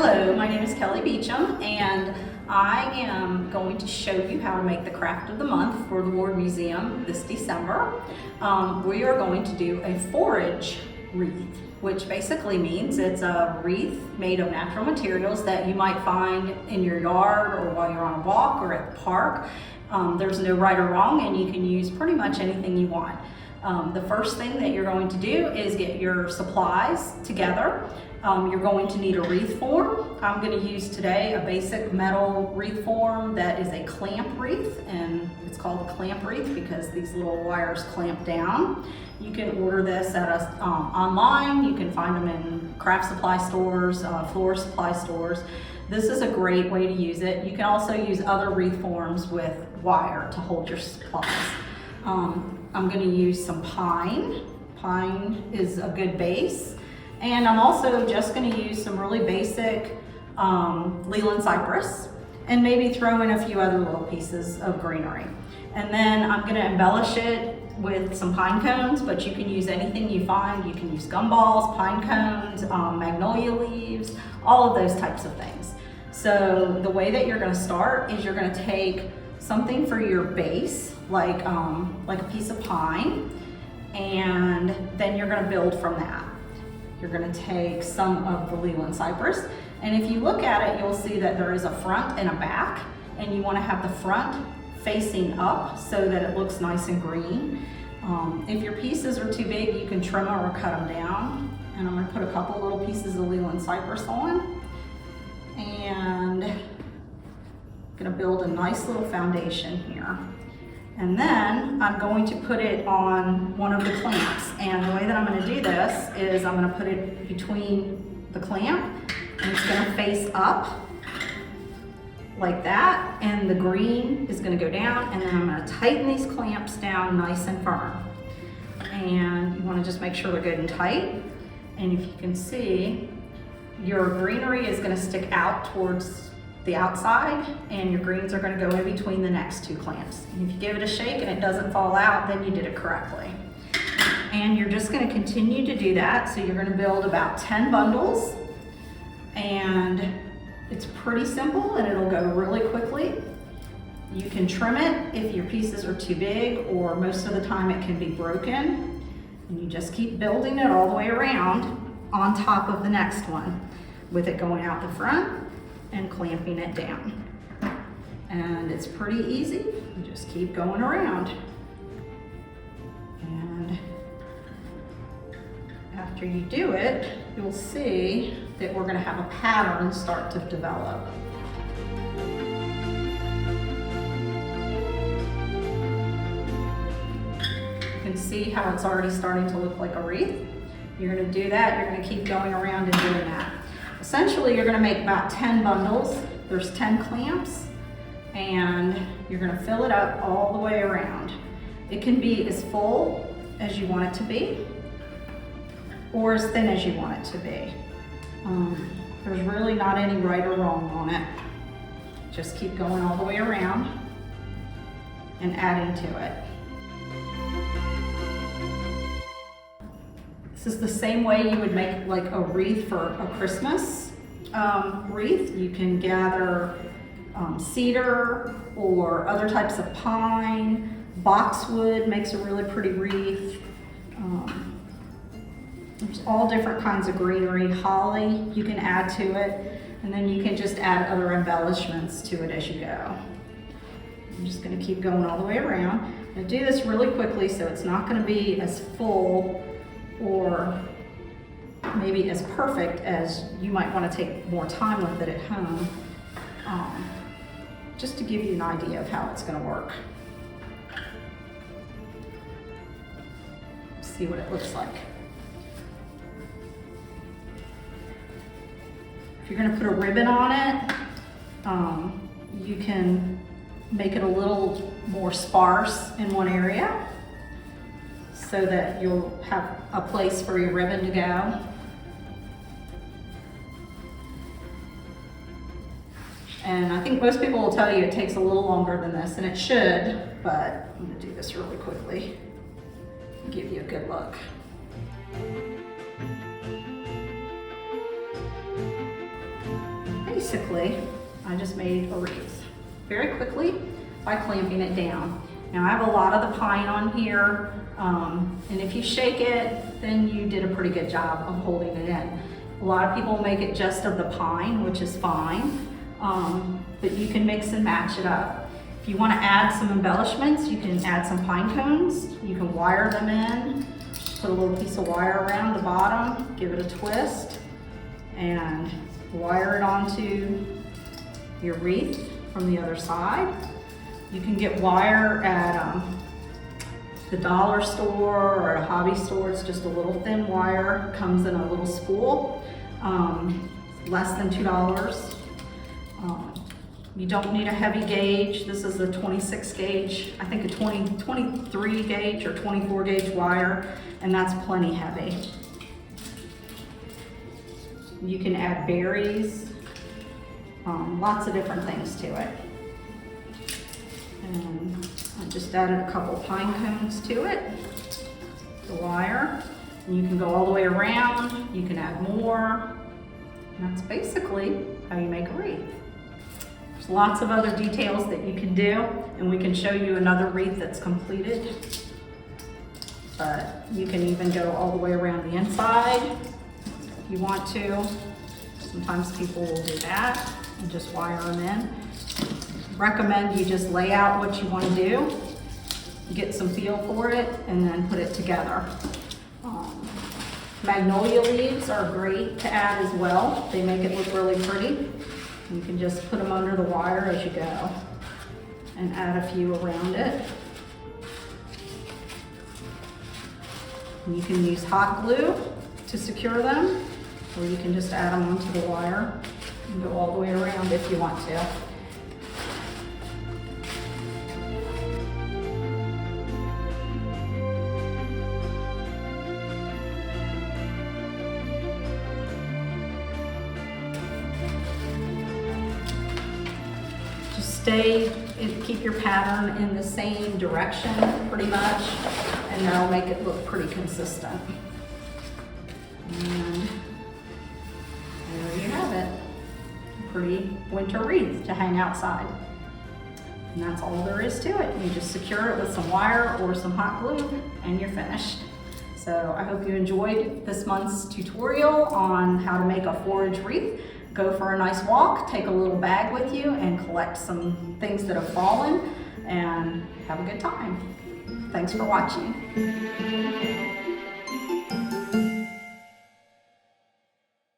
Hello, my name is Kelly Beauchamp, and I am going to show you how to make the craft of the month for the Ward Museum this December. We are going to do a forage wreath, which basically means it's a wreath made of natural materials that you might find in your yard or while you're on a walk or at the park. There's no right or wrong, and you can use pretty much anything you want. The first thing that you're going to do is get your supplies together. You're going to need a wreath form. I'm going to use today a basic metal wreath form that is a clamp wreath, and it's called a clamp wreath because these little wires clamp down. You can order this at online. You can find them in craft supply stores, floor supply stores. This is a great way to use it. You can also use other wreath forms with wire to hold your supplies. I'm going to use some pine. Pine is a good base. And I'm also just going to use some really basic Leland cypress and maybe throw in a few other little pieces of greenery. And then I'm going to embellish it with some pine cones, but you can use anything you find. You can use gumballs, pine cones, magnolia leaves, all of those types of things. So the way that you're going to start is you're going to take something for your base, like a piece of pine, and then you're going to build from that. You're going to take some of the Leland cypress, and if you look at it, you'll see that there is a front and a back, and you want to have the front facing up so that it looks nice and green. If your pieces are too big, you can trim them or cut them down. And I'm going to put a couple little pieces of Leland cypress on, and I'm going to build a nice little foundation here. And then I'm going to put it on one of the clamps. And the way that I'm going to do this is I'm going to put it between the clamp, and it's going to face up like that. And the green is going to go down, and then I'm going to tighten these clamps down nice and firm. And you want to just make sure they're good and tight. And if you can see, your greenery is going to stick out towards the outside, and your greens are going to go in between the next two clamps. And if you give it a shake and it doesn't fall out, then you did it correctly. And you're just going to continue to do that. So you're going to build about 10 bundles, and it's pretty simple and it'll go really quickly. You can trim it if your pieces are too big, or most of the time it can be broken. And you just keep building it all the way around on top of the next one, with it going out the front and clamping it down. And it's pretty easy. You just keep going around. And after you do it, you'll see that we're going to have a pattern start to develop. You can see how it's already starting to look like a wreath. You're going to do that. You're going to keep going around and doing that. Essentially, you're going to make about 10 bundles. There's 10 clamps, and you're going to fill it up all the way around. It can be as full as you want it to be, or as thin as you want it to be. There's really not any right or wrong on it. Just keep going all the way around and adding to it. This is the same way you would make like a wreath for a Christmas wreath. You can gather cedar or other types of pine. Boxwood makes a really pretty wreath. There's all different kinds of greenery. Holly you can add to it, and then you can just add other embellishments to it as you go. I'm just going to keep going all the way around. I'm going to do this really quickly so it's not going to be as full or maybe as perfect as you might want to take more time with it at home, just to give you an idea of how it's going to work. See what it looks like. If you're going to put a ribbon on it, you can make it a little more sparse in one area, so that you'll have a place for your ribbon to go. And I think most people will tell you it takes a little longer than this, and it should, but I'm going to do this really quickly and give you a good look. basically, I just made a wreath very quickly by clamping it down. Now I have a lot of the pine on here, and if you shake it, then you did a pretty good job of holding it in. A lot of people make it just of the pine, which is fine, but you can mix and match it up. If you want to add some embellishments, you can add some pine cones. You can wire them in, put a little piece of wire around the bottom, give it a twist, and wire it onto your wreath from the other side. You can get wire at the dollar store or a hobby store. It's just a little thin wire, comes in a little spool, less than $2. You don't need a heavy gauge. This is a 26 gauge, I think a 23 gauge or 24 gauge wire, and that's plenty heavy. You can add berries, lots of different things to it. And I just added a couple pine cones to it, the wire. And you can go all the way around, you can add more. And that's basically how you make a wreath. There's lots of other details that you can do, and we can show you another wreath that's completed. But you can even go all the way around the inside if you want to. Sometimes people will do that and just wire them in. Recommend you just lay out what you want to do, get some feel for it, and then put it together. Magnolia leaves are great to add as well. They make it look really pretty. You can just put them under the wire as you go and add a few around it. And you can use hot glue to secure them, or you can just add them onto the wire and go all the way around if you want to. Keep your pattern in the same direction pretty much, and that'll make it look pretty consistent. And there you have it, a pretty winter wreath to hang outside. And that's all there is to it. You just secure it with some wire or some hot glue and you're finished. So I hope you enjoyed this month's tutorial on how to make a forage wreath. Go for a nice walk, take a little bag with you, and collect some things that have fallen, and have a good time. Thanks for watching.